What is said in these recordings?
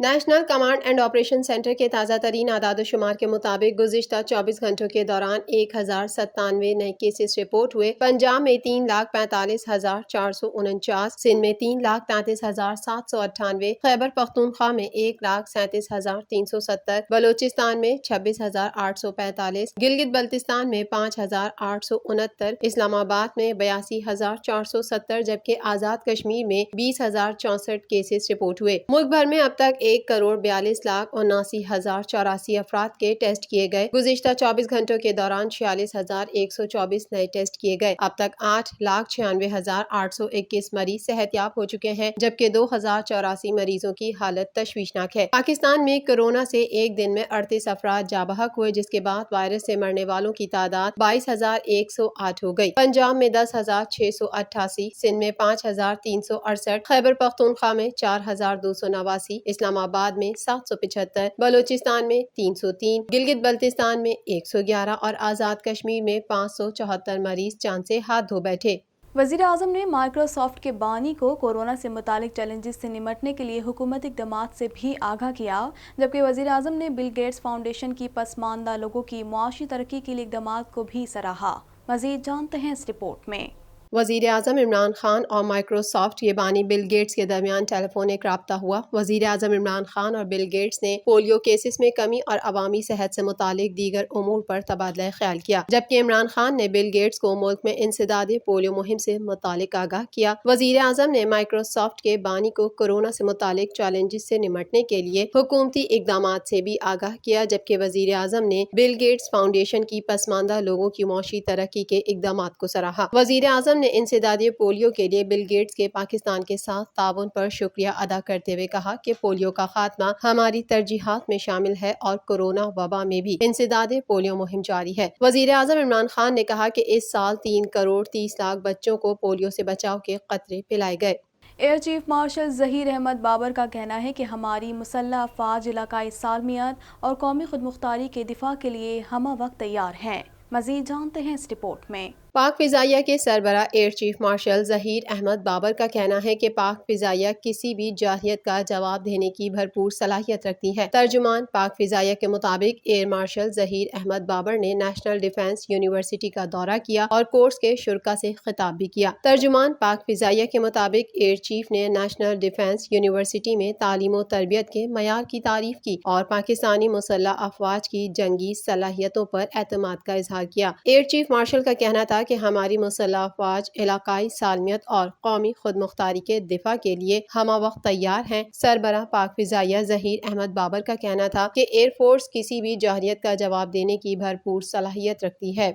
National command and operation centre کے تازہ ترین اعداد و شمار کے مطابق گزشتہ 24 گھنٹوں کے دوران 1097 نئے کیسز رپورٹ ہوئے۔ پنجاب میں 3,45,449، سندھ میں 3,33,798، خیبر پختونخوا میں 1,37,370، بلوچستان میں 26,845، گلگت بلتستان میں 5,869، اسلام آباد میں 82,470 جبکہ آزاد کشمیر میں 20,064 کیسز رپورٹ ہوئے۔ ملک بھر میں اب تک 1,42,79,084 افراد کے ٹیسٹ کیے گئے۔ گزشتہ 24 گھنٹوں کے دوران 46,124 نئے ٹیسٹ کیے گئے۔ اب تک 8,96,821 مریض صحت یاب ہو چکے ہیں جبکہ 2,084 مریضوں کی حالت تشویشناک ہے۔ پاکستان میں کورونا سے ایک دن میں 38 افراد جاں بحق ہوئے جس کے بعد وائرس سے مرنے والوں کی تعداد 22,108 ہو گئی۔ پنجاب میں 10,688، سندھ میں 5,368، خیبر پختونخوا میں 4,289، اسلام آباد میں 775، بلوچستان میں 303، گلگت بلتستان میں 111 اور آزاد کشمیر میں 574 مریض جان سے ہاتھ دھو بیٹھے۔ وزیر اعظم نے مائیکروسافٹ کے بانی کو کورونا سے متعلق چیلنجز سے نمٹنے کے لیے حکومتی اقدامات سے بھی آگاہ کیا، جبکہ وزیر اعظم نے بل گیٹس فاؤنڈیشن کی پسماندہ لوگوں کی معاشی ترقی کے لیے اقدامات کو بھی سراہا۔ مزید جانتے ہیں اس رپورٹ میں۔ وزیر اعظم عمران خان اور مائیکروسافٹ کے بانی بل گیٹس کے درمیان ٹیلی فونک رابطہ ہوا۔ وزیر اعظم عمران خان اور بل گیٹس نے پولیو کیسز میں کمی اور عوامی صحت سے متعلق دیگر امور پر تبادلہ خیال کیا، جبکہ عمران خان نے بل گیٹس کو ملک میں انسداد پولیو مہم سے متعلق آگاہ کیا۔ وزیر اعظم نے مائیکروسافٹ کے بانی کو کورونا سے متعلق چیلنجز سے نمٹنے کے لیے حکومتی اقدامات سے بھی آگاہ کیا، جبکہ وزیر اعظم نے بل گیٹس فاؤنڈیشن کی پسماندہ لوگوں کی معاشی ترقی کے اقدامات کو سراہا۔ وزیر اعظم نے انسدادی پولیو کے لیے بل گیٹس کے پاکستان کے ساتھ تعاون پر شکریہ ادا کرتے ہوئے کہا کہ پولیو کا خاتمہ ہماری ترجیحات میں شامل ہے اور کورونا وبا میں بھی انسداد پولیو مہم جاری ہے۔ وزیر اعظم عمران خان نے کہا کہ اس سال 3,30,00,000 بچوں کو پولیو سے بچاؤ کے قطرے پلائے گئے۔ Air chief marshal Zaheer Ahmed Babar کا کہنا ہے کہ ہماری مسلح افواج علاقائی سالمیت اور قومی خود مختاری کے دفاع کے لیے ہمہ وقت تیار ہیں۔ مزید جانتے ہیں اس رپورٹ میں۔ پاک فضائیہ کے سربراہ air chief marshal Zaheer Ahmed Babar کا کہنا ہے کہ پاک فضائیہ کسی بھی جارحیت کا جواب دینے کی بھرپور صلاحیت رکھتی ہے۔ ترجمان پاک فضائیہ کے مطابق ایئر مارشل ظہیر احمد بابر نے نیشنل ڈیفنس یونیورسٹی کا دورہ کیا اور کورس کے شرکاء سے خطاب بھی کیا۔ ترجمان پاک فضائیہ کے مطابق ایئر چیف نے نیشنل ڈیفنس یونیورسٹی میں تعلیم و تربیت کے معیار کی تعریف کی اور پاکستانی مسلح افواج کی جنگی صلاحیتوں پر اعتماد کا اظہار کیا۔ ایئر چیف مارشل کا کہنا تھا کہ ہماری مسلح افواج علاقائی سالمیت اور قومی خود مختاری کے دفاع کے لیے ہمہ وقت تیار ہیں۔ سربراہ پاک فضائیہ ظہیر احمد بابر کا کہنا تھا کہ ایئر فورس کسی بھی جارحیت کا جواب دینے کی بھرپور صلاحیت رکھتی ہے۔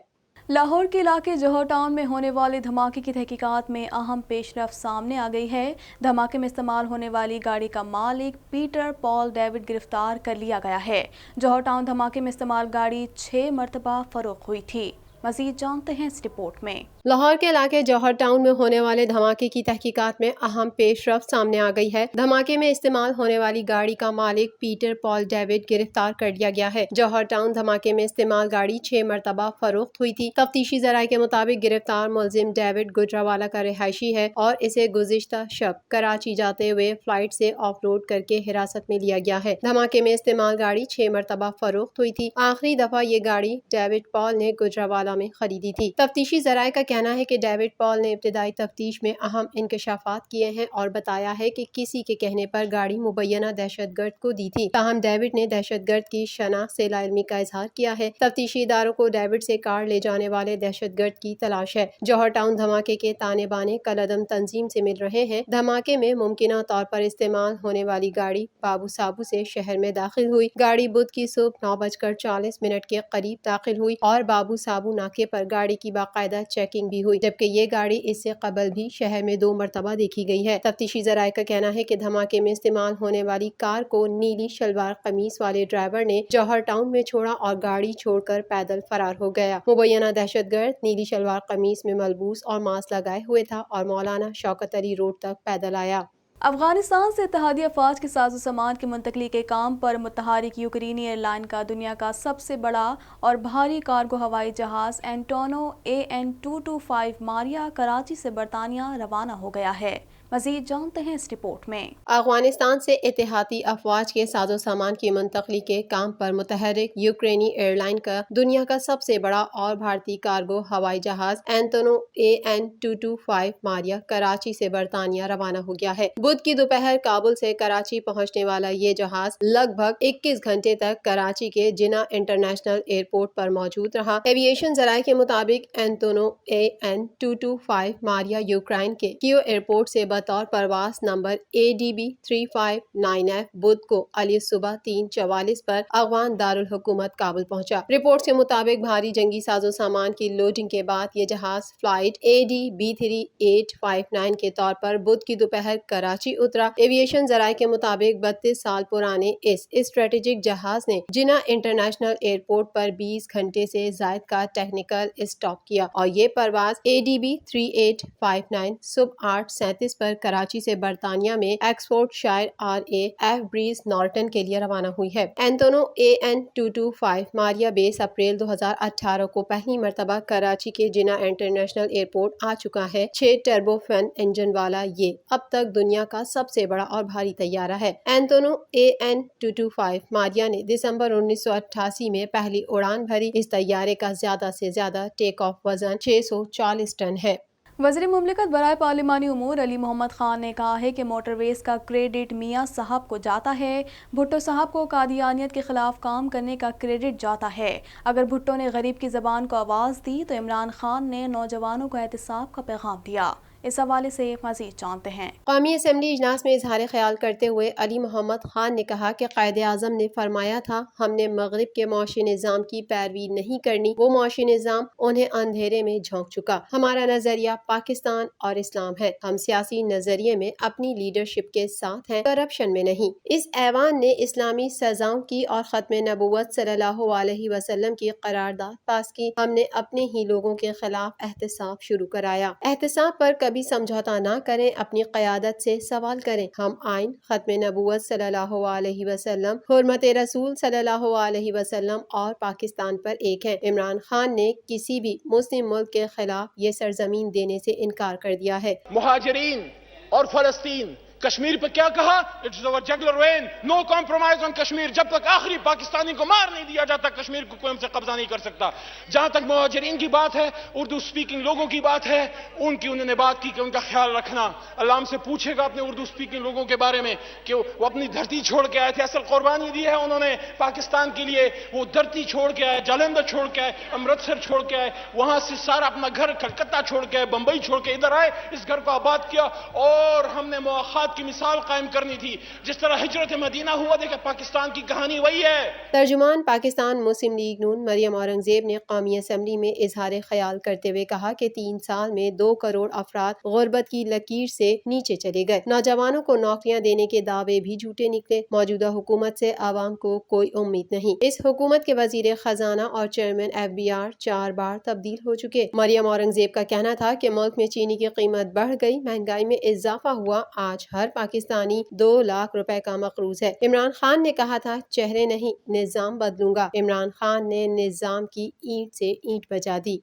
لاہور کے علاقے جوہر ٹاؤن میں ہونے والے دھماکے کی تحقیقات میں اہم پیش رفت سامنے آ گئی ہے۔ دھماکے میں استعمال ہونے والی گاڑی کا مالک پیٹر پال ڈیوڈ گرفتار کر لیا گیا ہے۔ جوہر ٹاؤن دھماکے میں استعمال گاڑی 6 مرتبہ فروخت ہوئی تھی۔ مزید جانتے ہیں اس رپورٹ میں۔ لاہور کے علاقے جوہر ٹاؤن میں ہونے والے دھماکے کی تحقیقات میں اہم پیش رفت سامنے آ گئی ہے۔ دھماکے میں استعمال ہونے والی گاڑی کا مالک پیٹر پال ڈیوڈ گرفتار کر لیا گیا ہے۔ جوہر ٹاؤن دھماکے میں استعمال گاڑی 6 مرتبہ فروخت ہوئی تھی۔ تفتیشی ذرائع کے مطابق گرفتار ملزم ڈیوڈ گجرانوالہ کا رہائشی ہے اور اسے گزشتہ شب کراچی جاتے ہوئے فلائٹ سے آف لوڈ کر کے حراست میں لیا گیا ہے۔ دھماکے میں استعمال گاڑی 6 مرتبہ فروخت ہوئی تھی۔ آخری دفعہ یہ گاڑی ڈیوڈ پال نے گجرانوالہ میں خریدی تھی۔ تفتیشی ذرائع کا کہنا ہے کہ ڈیوڈ پال نے ابتدائی تفتیش میں اہم انکشافات کیے ہیں اور بتایا ہے کہ کسی کے کہنے پر گاڑی مبینہ دہشت گرد کو دی تھی، تاہم ڈیوڈ نے دہشت گرد کی شناخت سے لاعلمی کا اظہار کیا ہے۔ تفتیشی اداروں کو ڈیوڈ سے کار لے جانے والے دہشت گرد کی تلاش ہے۔ جوہر ٹاؤن دھماکے کے تانے بانے کالعدم تنظیم سے مل رہے ہیں۔ دھماکے میں ممکنہ طور پر استعمال ہونے والی گاڑی بابو سابو سے شہر میں داخل ہوئی۔ گاڑی بدھ کی صبح 9:40 کے قریب داخل ہوئی اور بابو سابو ناکے پر گاڑی کی باقاعدہ چیکنگ بھی ہوئی، جبکہ یہ گاڑی اس سے قبل بھی شہر میں 2 مرتبہ دیکھی گئی ہے۔ تفتیشی ذرائع کا کہنا ہے کہ دھماکے میں استعمال ہونے والی کار کو نیلی شلوار قمیص والے ڈرائیور نے جوہر ٹاؤن میں چھوڑا اور گاڑی چھوڑ کر پیدل فرار ہو گیا۔ مبینہ دہشت گرد نیلی شلوار قمیص میں ملبوس اور ماسک لگائے ہوئے تھا اور مولانا شوکت علی روڈ تک پیدل آیا۔ افغانستان سے اتحادی افواج کے ساز و سامان کی منتقلی کے کام پر متحرک یوکرینی ایئر لائن کا دنیا کا سب سے بڑا اور بھاری کارگو ہوائی جہاز اینٹونو AN-225 ماریا کراچی سے برطانیہ روانہ ہو گیا ہے۔ مزید جانتے ہیں اس رپورٹ میں۔ افغانستان سے اتحادی افواج کے ساز و سامان کی منتقلی کے کام پر متحرک یوکرینی ایئر لائن کا دنیا کا سب سے بڑا اور بھارتی کارگو ہوائی جہاز اینٹونو AN-225 ماریا کراچی سے برطانیہ روانہ ہو گیا ہے۔ بدھ کی دوپہر کابل سے کراچی پہنچنے والا یہ جہاز لگ بھگ 21 گھنٹے تک کراچی کے جناح انٹرنیشنل ایئرپورٹ پر موجود رہا۔ ایویشن ذرائع کے مطابق اینٹونو AN-225 ماریا یوکرائن کے کیو ایئرپورٹ سے بطور پرواز نمبر ADB 359F بدھ کو علی صبح 3:44 پر افغان دارالحکومت کابل پہنچا۔ رپورٹ کے مطابق بھاری جنگی ساز و سامان کی لوڈنگ کے بعد یہ جہاز فلائٹ ADB 3859 کے طور پر بدھ کی دوپہر کراچی اترا۔ ایویشن ذرائع کے مطابق 32 سال پرانے اس اسٹریٹجک جہاز نے جناح انٹرنیشنل ایئرپورٹ پر 20 گھنٹے سے زائد کا ٹیکنیکل اسٹاپ کیا اور یہ پرواز ADB 3859 صبح 8:37 پر کراچی سے برطانیہ میں ایکسفورڈ شائر RAF بریز نارٹن کے لیے روانہ ہوئی ہے۔ اینٹونو AN-225 ماریا 20 اپریل 2018 کو پہلی مرتبہ کراچی کے جناح انٹرنیشنل ایئرپورٹ آ چکا ہے۔ 6 ٹربو فین انجن والا یہ اب تک دنیا کا سب سے بڑا اور بھاری طیارہ ہے۔ اینٹونو AN-225 ماریا نے دسمبر 1988 میں پہلی اڑان بھری۔ اس طیارے کا زیادہ سے زیادہ ٹیک آف وزن 640 ٹن ہے۔ وزیر مملکت برائے پارلیمانی امور علی محمد خان نے کہا ہے کہ موٹر ویز کا کریڈٹ میاں صاحب کو جاتا ہے۔ بھٹو صاحب کو قادیانیت کے خلاف کام کرنے کا کریڈٹ جاتا ہے۔ اگر بھٹو نے غریب کی زبان کو آواز دی تو عمران خان نے نوجوانوں کو احتساب کا پیغام دیا۔ اس حوالے سے مزید جانتے ہیں۔ قومی اسمبلی اجلاس میں اظہار خیال کرتے ہوئے علی محمد خان نے کہا کہ قائد اعظم نے فرمایا تھا ہم نے مغرب کے معاشی نظام کی پیروی نہیں کرنی، وہ معاشی نظام انہیں اندھیرے میں جھونک چکا۔ ہمارا نظریہ پاکستان اور اسلام ہے، ہم سیاسی نظریے میں اپنی لیڈرشپ کے ساتھ ہیں، کرپشن میں نہیں۔ اس ایوان نے اسلامی سزاؤں کی اور ختم نبوت صلی اللہ علیہ وسلم کی قرارداد پاس کی۔ ہم نے اپنے ہی لوگوں کے خلاف احتساب شروع کرایا۔ احتساب پر کبھی سمجھوتا نہ کریں، اپنی قیادت سے سوال کریں۔ ہم آئین، ختم نبوت صلی اللہ علیہ وسلم، حرمت رسول صلی اللہ علیہ وسلم اور پاکستان پر ایک ہیں۔ عمران خان نے کسی بھی مسلم ملک کے خلاف یہ سرزمین دینے سے انکار کر دیا ہے۔ مہاجرین اور فلسطین، کشمیر پہ کیا کہا؟ It's our jugular vein, no compromise on Kashmir. جب تک آخری پاکستانی کو مار نہیں دیا جاتا کشمیر کو کوئی ہم سے قبضہ نہیں کر سکتا۔ جہاں تک مہاجرین کی بات ہے، اردو سپیکنگ لوگوں کی بات ہے، انہوں نے بات کی کہ ان کا خیال رکھنا۔ اللہ ہم سے پوچھے گا اپنے اردو سپیکنگ لوگوں کے بارے میں کہ وہ اپنی دھرتی چھوڑ کے آئے تھے، اصل قربانی دی ہے انہوں نے پاکستان کے لیے۔ وہ دھرتی چھوڑ کے آئے، جالندھر چھوڑ کے آئے، امرتسر چھوڑ کے آئے، وہاں سے سارا اپنا گھر کلکتہ چھوڑ کے آئے، بمبئی چھوڑ کے ادھر آئے، اس گھر کو آباد کیا اور ہم نے مواخات کی مثال قائم کرنی تھی۔ جس طرح ہجرت مدینہ ہوا، دیکھا پاکستان کی کہانی وہی ہے۔ ترجمان پاکستان مسلم لیگ نون مریم اورنگزیب نے قومی اسمبلی میں اظہار خیال کرتے ہوئے کہا کہ 3 سال میں 2 کروڑ افراد غربت کی لکیر سے نیچے چلے گئے۔ نوجوانوں کو نوکریاں دینے کے دعوے بھی جھوٹے نکلے۔ موجودہ حکومت سے عوام کو کوئی امید نہیں۔ اس حکومت کے وزیر خزانہ اور چیئرمین FBR 4 بار تبدیل ہو چکے۔ مریم اورنگزیب کا کہنا تھا کہ ملک میں چینی کی قیمت بڑھ گئی، مہنگائی میں اضافہ ہوا، آج ہر پاکستانی 2 لاکھ روپے کا مقروض ہے۔ عمران خان نے کہا تھا چہرے نہیں، نظام بدلوں گا۔ عمران خان نے نظام کی اینٹ سے اینٹ بجا دی۔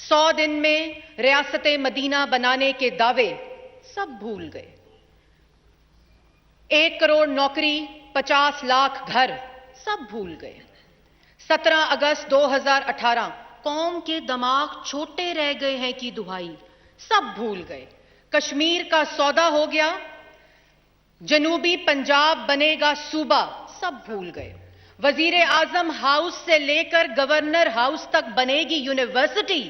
100 دن میں ریاست مدینہ بنانے کے دعوے سب بھول گئے۔ 1 کروڑ نوکری، 50 لاکھ گھر، سب بھول گئے۔ 17 اگست 2018 قوم کے دماغ چھوٹے رہ گئے ہیں کی دہائی، سب بھول گئے۔ کشمیر کا سودا ہو گیا، جنوبی پنجاب بنے گا صوبہ، سب بھول گئے۔ وزیر اعظم ہاؤس سے لے کر گورنر ہاؤس تک بنے گی یونیورسٹی،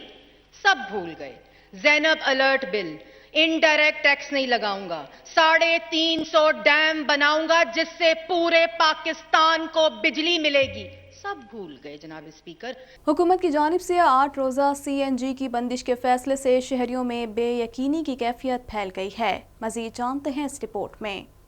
سب بھول گئے۔ زینب الرٹ بل، انڈائریکٹ ٹیکس نہیں لگاؤں گا، 350 ڈیم بناؤں گا جس سے پورے پاکستان کو بجلی ملے گی، سب بھول گئے جناب اسپیکر۔ حکومت کی جانب سے 8 روزہ CNG کی بندش کے فیصلے سے شہریوں میں بے یقینی کی کیفیت پھیل گئی ہے۔ مزید جانتے ہیں اس رپورٹ میں۔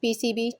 PCB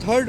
3rd